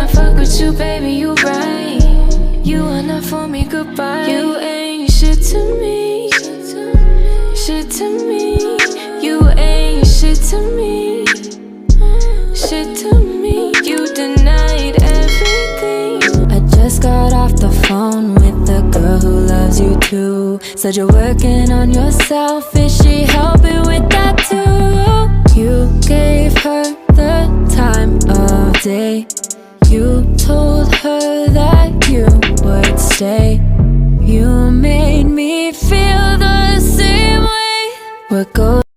I fuck with you, baby, you right. You are not for me, goodbye. You ain't shit to me, shit to me. You ain't shit to me, shit to me. You denied everything. I just got off the phone with the girl who loves you too. Said you're working on yourself, is she helping with that too? You gave her the time of day. You told her that you would stay. You made me feel the same way. What goes